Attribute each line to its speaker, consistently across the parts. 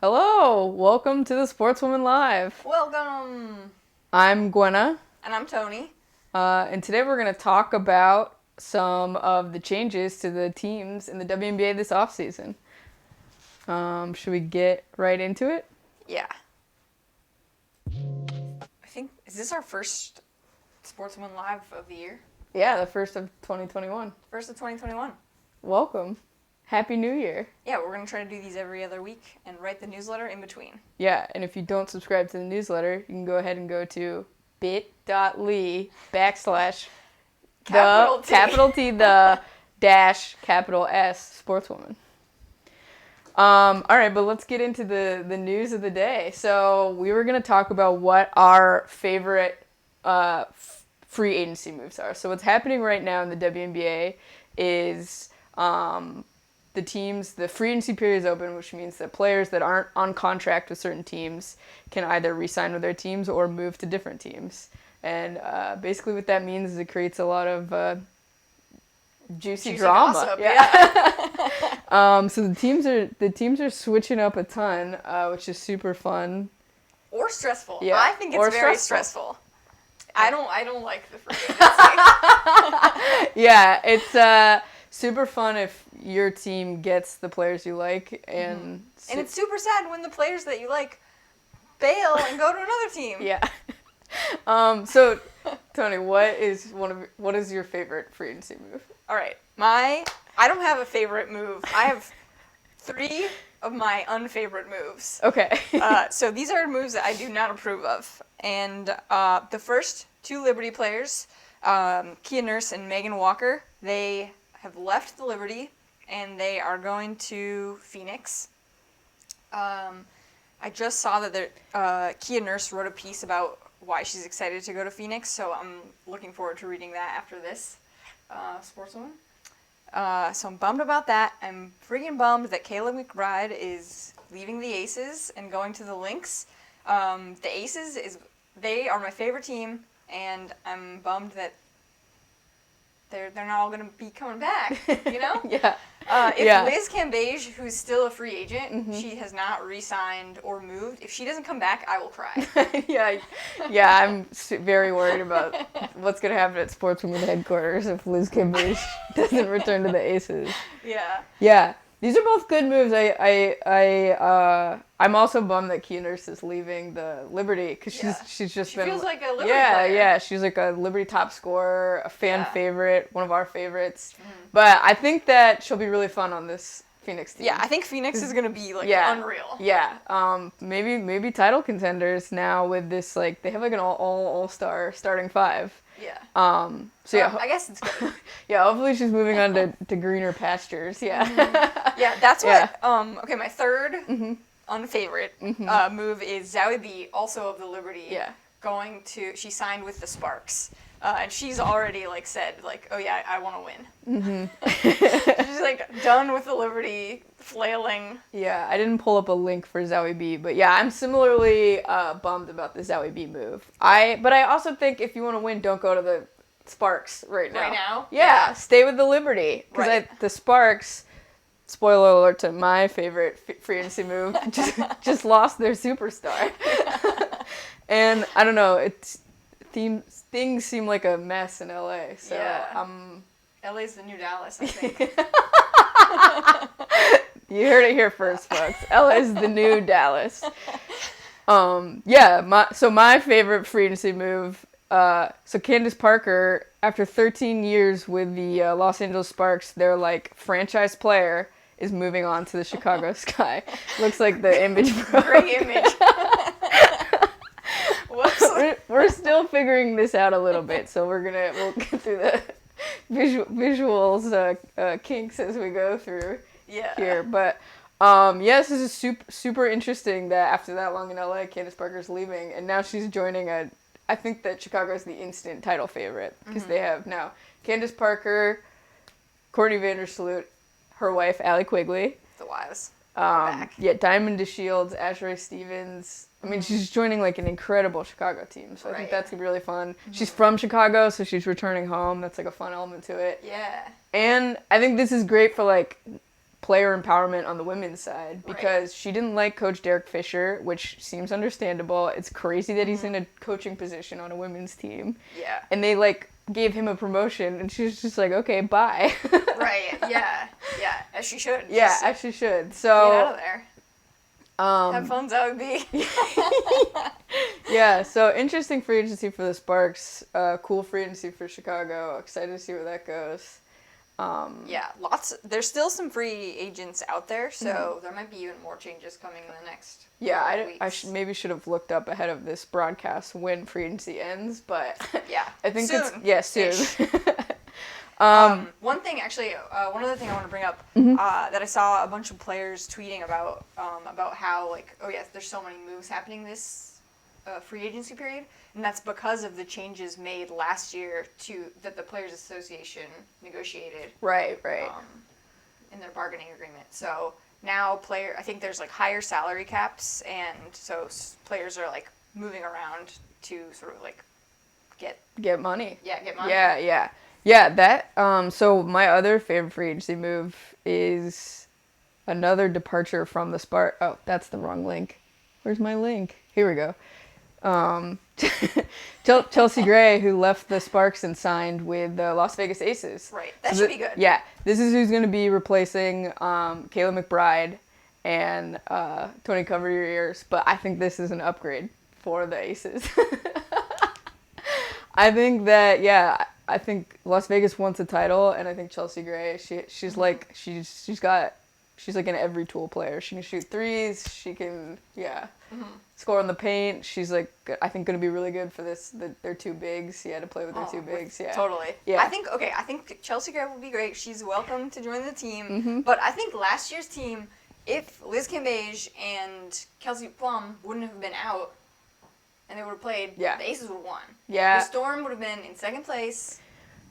Speaker 1: Hello, welcome to the Sportswoman Live.
Speaker 2: Welcome!
Speaker 1: I'm Gwynna,
Speaker 2: And I'm Toni.
Speaker 1: and today we're going to talk about some of the changes to the teams in the WNBA this offseason. Should we get right into it?
Speaker 2: Yeah. Is this our first Sportswoman Live of the year?
Speaker 1: Yeah, the first of 2021.
Speaker 2: First of 2021.
Speaker 1: Welcome. Happy New Year.
Speaker 2: Yeah, we're going to try to do these every other week and write the newsletter in between.
Speaker 1: Yeah, and if you don't subscribe to the newsletter, you can go ahead and go to bit.ly/capital T the dash capital S Sportswoman. All right, but let's get into the news of the day. So we were going to talk about what our favorite free agency moves are. So what's happening right now in the WNBA is the free agency period is open, which means that players that aren't on contract with certain teams can either re-sign with their teams or move to different teams. And basically what that means is it creates a lot of juicy drama.
Speaker 2: Gossip, yeah.
Speaker 1: So the teams are switching up a ton, which is super fun.
Speaker 2: Or stressful.
Speaker 1: Yeah.
Speaker 2: I think it's very stressful. I don't like the free agency.
Speaker 1: Yeah, it's super fun if your team gets the players you like, and
Speaker 2: and it's super sad when the players that you like bail and go to another team.
Speaker 1: Yeah. So Toni, what is your favorite free agency move?
Speaker 2: All right. I don't have a favorite move. I have 3 of my unfavorite moves.
Speaker 1: Okay.
Speaker 2: So these are moves that I do not approve of. And the first 2 Liberty players, Kia Nurse and Megan Walker, they have left the Liberty and they are going to Phoenix. I just saw that Kia Nurse wrote a piece about why she's excited to go to Phoenix, so I'm looking forward to reading that after this Sportswoman. So I'm bummed about that. I'm freaking bummed that Kayla McBride is leaving the Aces and going to the Lynx. The Aces they are my favorite team, and I'm bummed that they're not all going to be coming back, you know?
Speaker 1: Yeah.
Speaker 2: If Liz Cambage, who's still a free agent, she has not re-signed or moved, if she doesn't come back, I will cry.
Speaker 1: Yeah, I'm very worried about what's going to happen at Sportswoman headquarters if Liz Cambage doesn't return to the Aces.
Speaker 2: Yeah.
Speaker 1: Yeah. These are both good moves. I'm also bummed that Kia Nurse is leaving the Liberty because she's just been.
Speaker 2: She feels like a Liberty player.
Speaker 1: Yeah. She's like a Liberty top scorer, a fan favorite, one of our favorites. But I think that she'll be really fun on this Phoenix team.
Speaker 2: Yeah, I think Phoenix is gonna be unreal.
Speaker 1: Yeah. Maybe title contenders now with this they have an all-star starting 5.
Speaker 2: Yeah.
Speaker 1: I
Speaker 2: guess it's good.
Speaker 1: Yeah, hopefully she's moving on to greener pastures. Yeah.
Speaker 2: Yeah, that's what. Okay, my third unfavorite move is Zowie B, also of the Liberty.
Speaker 1: Yeah.
Speaker 2: She signed with the Sparks, and she's already said oh yeah, I want to win. She's done with the Liberty flailing.
Speaker 1: Yeah, I didn't pull up a link for Zowie B, but yeah, I'm similarly bummed about the Zowie B move. But I also think if you want to win, don't go to the Sparks right now.
Speaker 2: Right now?
Speaker 1: Yeah, stay with the Liberty. Because the Sparks, spoiler alert to my favorite free agency move, just lost their superstar. And I don't know, things seem like a mess in LA. So
Speaker 2: LA's the new Dallas, I think.
Speaker 1: You heard it here first, folks. LA's the new Dallas. My favorite free agency move. So Candace Parker, after 13 years with the Los Angeles Sparks, their franchise player is moving on to the Chicago Sky. Looks like the image broke.
Speaker 2: Great image. Whoops.
Speaker 1: We're still figuring this out a little bit, so we'll get through the visuals kinks as we go through here. But this is super interesting that after that long in LA, Candace Parker's leaving, and now she's joining I think that Chicago's the instant title favorite because they have now Candace Parker, Courtney Vandersloot, her wife Allie Quigley.
Speaker 2: The wives.
Speaker 1: Diamond DeShields, Ashley Stevens. I mean, she's joining an incredible Chicago team, so I think that's gonna be really fun. She's from Chicago, so she's returning home. That's a fun element to it.
Speaker 2: Yeah.
Speaker 1: And I think this is great for player empowerment on the women's side because she didn't like Coach Derek Fisher, which seems understandable. It's crazy that he's in a coaching position on a women's team.
Speaker 2: Yeah.
Speaker 1: And they like gave him a promotion, and she was just like, okay, bye.
Speaker 2: Right. Yeah. Yeah. As she should.
Speaker 1: Yeah, as she should. So
Speaker 2: get out of there. Have fun, that would be.
Speaker 1: Yeah, so interesting free agency for the Sparks. Cool free agency for Chicago. Excited to see where that goes.
Speaker 2: Yeah, there's still some free agents out there, so there might be even more changes coming in the next
Speaker 1: I should have looked up ahead of this broadcast when free agency ends, but
Speaker 2: yeah,
Speaker 1: I think
Speaker 2: soon.
Speaker 1: soon.
Speaker 2: One thing, actually, one other thing I want to bring up that I saw a bunch of players tweeting about how, like, oh yeah, there's so many moves happening this free agency period, and that's because of the changes made last year that the Players Association negotiated.
Speaker 1: Right.
Speaker 2: In their bargaining agreement. So now I think there's like higher salary caps, and so players are like moving around to sort of like
Speaker 1: get money.
Speaker 2: Yeah, get money.
Speaker 1: Yeah, that, so my other favorite free agency move is another departure from the Spark. Oh, that's the wrong link. Where's my link? Here we go. Chelsea Gray, who left the Sparks and signed with the Las Vegas Aces.
Speaker 2: Right, that should be good.
Speaker 1: Yeah, this is who's going to be replacing Kayla McBride and Tony Cover Your Ears, but I think this is an upgrade for the Aces. I think that, I think Las Vegas wants a title, and I think Chelsea Gray, she's like an every tool player. She can shoot threes. She can, score in the paint. She's like, I think, going to be really good for this. Their two bigs. To play with their two bigs. Yeah,
Speaker 2: totally.
Speaker 1: Yeah,
Speaker 2: I think Chelsea Gray will be great. She's welcome to join the team. But I think last year's team, if Liz Cambage and Kelsey Plum wouldn't have been out, and they would have played, the Aces would have won.
Speaker 1: Yeah,
Speaker 2: the Storm would have been in second place.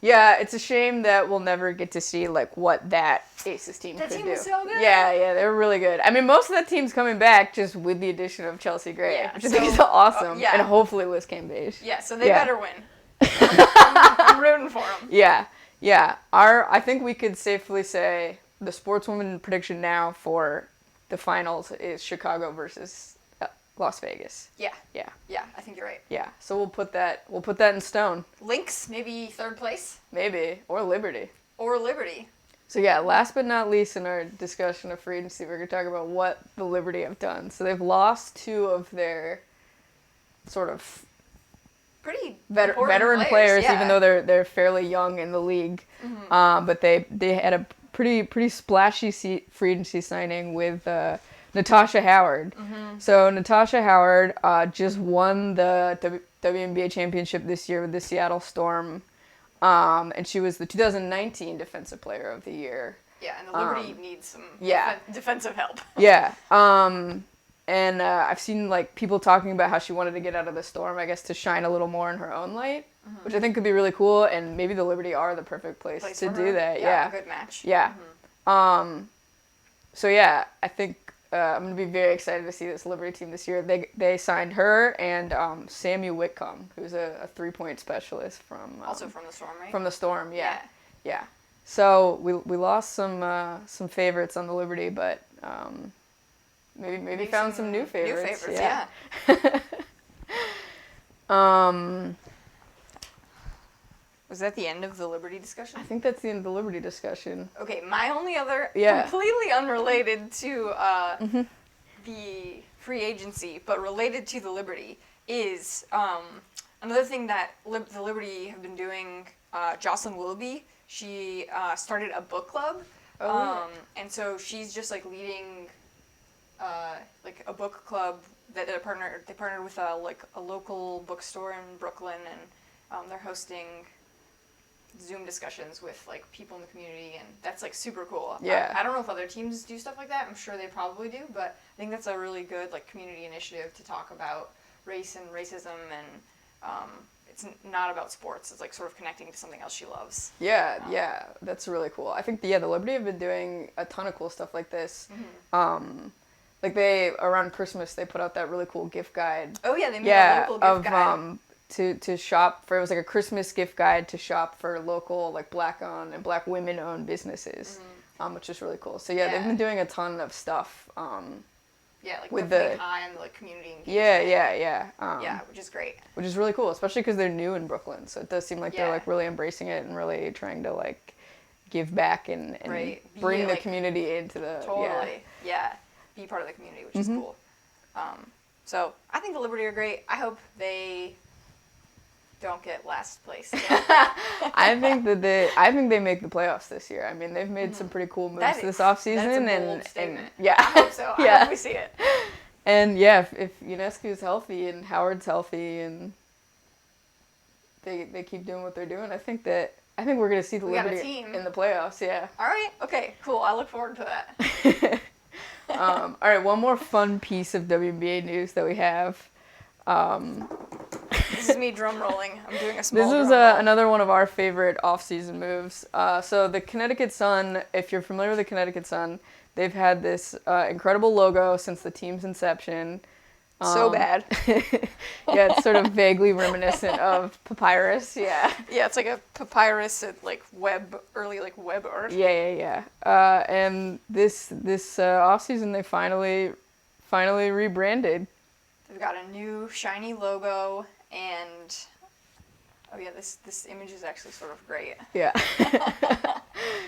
Speaker 1: Yeah, it's a shame that we'll never get to see like what that Aces team could do.
Speaker 2: That team was so good.
Speaker 1: Yeah, they were really good. I mean, most of that team's coming back just with the addition of Chelsea Gray, which I think is awesome. And hopefully Liz Cambage.
Speaker 2: Yeah, so they better win. I'm rooting for them.
Speaker 1: Yeah. I think we could safely say the Sportswoman prediction now for the finals is Chicago versus Las Vegas.
Speaker 2: Yeah, I think you're right.
Speaker 1: Yeah, so we'll put that in stone.
Speaker 2: Lynx, maybe third place?
Speaker 1: Maybe, or Liberty. So last but not least in our discussion of free agency, we're going to talk about what the Liberty have done. So they've lost two of their sort of
Speaker 2: pretty
Speaker 1: veteran players, even though they're fairly young in the league. But they had a pretty splashy free agency signing with Natasha Howard. So Natasha Howard just won the WNBA championship this year with the Seattle Storm, and she was the 2019 Defensive Player of the Year.
Speaker 2: Yeah, and the Liberty needs some defensive help.
Speaker 1: And I've seen like people talking about how she wanted to get out of the Storm, I guess, to shine a little more in her own light, which I think could be really cool, and maybe the Liberty are the perfect place to do that.
Speaker 2: Yeah, a good match.
Speaker 1: Yeah. So I think I'm going to be very excited to see this Liberty team this year. They signed her and Samu Whitcomb, who's a three-point specialist from...
Speaker 2: also from the Storm, right?
Speaker 1: From the Storm, yeah. So we lost some favorites on the Liberty, but maybe found some new favorites. Was that the end of the Liberty discussion? I think that's the end of the Liberty discussion. Okay, my only other, completely unrelated to the free agency, but related to the Liberty, is another thing that the Liberty have been doing. Jocelyn Willoughby, she started a book club, and so she's just like leading like a book club that they partnered with a local bookstore in Brooklyn, and they're hosting Zoom discussions with like people in the community, and that's like super cool. I don't know if other teams do stuff like that. I'm sure they probably do, but I think that's a really good like community initiative to talk about race and racism, and it's not about sports. It's like sort of connecting to something else she loves. That's really cool. I think the Liberty have been doing a ton of cool stuff like this. Like around Christmas they put out that really cool gift guide. Oh yeah, they made a local gift guide. To shop for, it was like a Christmas gift guide to shop for local like Black owned and Black women owned businesses. which is really cool. So yeah, they've been doing a ton of stuff.
Speaker 2: Yeah, like
Speaker 1: with
Speaker 2: the high on the like, community engagement.
Speaker 1: Yeah,
Speaker 2: which is great.
Speaker 1: Which is really cool, especially because they're new in Brooklyn. So it does seem like they're like really embracing it and really trying to like give back and bring the community into the
Speaker 2: be part of the community, which is cool. So I think the Liberty are great. I hope they don't get last place.
Speaker 1: I think they make the playoffs this year. I mean, they've made some pretty cool moves this offseason.
Speaker 2: That's a bold statement.
Speaker 1: And
Speaker 2: I hope so. I hope we see it.
Speaker 1: And yeah, if Ionescu's healthy and Howard's healthy and they keep doing what they're doing, I think we're gonna see the Liberty in the playoffs. Yeah.
Speaker 2: All right. Okay. Cool. I look forward to that.
Speaker 1: All right. One more fun piece of WNBA news that we have.
Speaker 2: This is me drum rolling. I'm doing a small
Speaker 1: This is another one of our favorite off-season moves. So the Connecticut Sun, if you're familiar with the Connecticut Sun, they've had this incredible logo since the team's inception.
Speaker 2: So bad.
Speaker 1: Yeah, it's sort of vaguely reminiscent of papyrus. Yeah.
Speaker 2: Yeah, it's like a papyrus at like early web art.
Speaker 1: Yeah. And this off-season they finally rebranded.
Speaker 2: They've got a new shiny logo, and this image is actually sort of great.
Speaker 1: Yeah.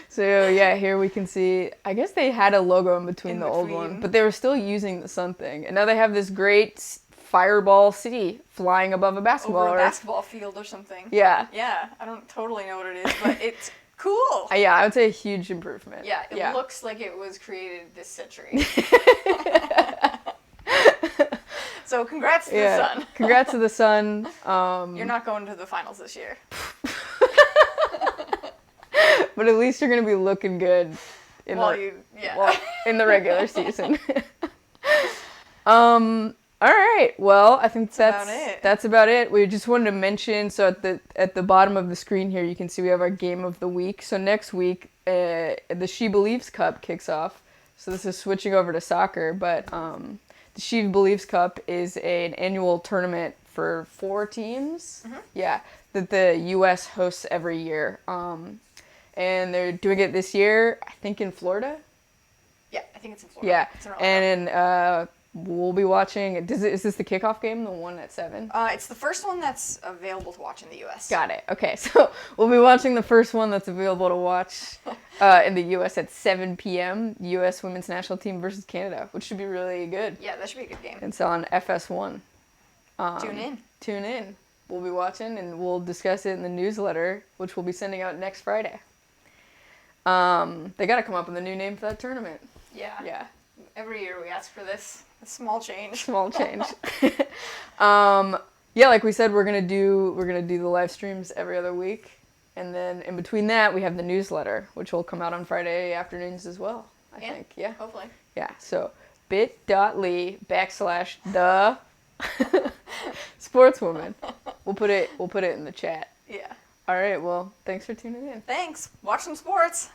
Speaker 1: So yeah, here we can see. I guess they had a logo in between the old one, but they were still using the sun thing, and now they have this great fireball city flying above a basketball
Speaker 2: over a basketball field or something.
Speaker 1: Yeah.
Speaker 2: Yeah, I don't totally know what it is, but it's cool.
Speaker 1: Yeah, I would say a huge improvement.
Speaker 2: Yeah, it looks like it was created this century. So congrats to the Sun.
Speaker 1: Congrats to the Sun.
Speaker 2: You're not going to the finals this year.
Speaker 1: But at least you're going to be looking good in the regular season. All right. Well, I think that's about it. We just wanted to mention, so at the bottom of the screen here, you can see we have our game of the week. So next week, the She Believes Cup kicks off. So this is switching over to soccer, but the She Believes Cup is an annual tournament for 4 teams. Yeah, that the U.S. hosts every year. And they're doing it this year, I think, in Florida.
Speaker 2: Yeah, I think it's in Florida.
Speaker 1: Yeah, and we'll be watching. Is this the kickoff game, the one at 7?
Speaker 2: It's the first one that's available to watch in the U.S.
Speaker 1: Got it. Okay, so we'll be watching the first one that's available to watch in the U.S. at 7 p.m. U.S. Women's National Team versus Canada, which should be really good.
Speaker 2: Yeah, that should be a good game.
Speaker 1: It's on FS1.
Speaker 2: Tune in.
Speaker 1: We'll be watching, and we'll discuss it in the newsletter, which we'll be sending out next Friday. They got to come up with a new name for that tournament.
Speaker 2: Yeah. Every year we ask for this. A small change.
Speaker 1: Yeah, like we said, we're gonna do the live streams every other week, and then in between that we have the newsletter, which will come out on Friday afternoons as well. I think. Yeah.
Speaker 2: Hopefully.
Speaker 1: Yeah. So bit.ly/the Sportswoman. We'll put it in the chat.
Speaker 2: Yeah.
Speaker 1: All right. Well, thanks for tuning in.
Speaker 2: Thanks. Watch some sports.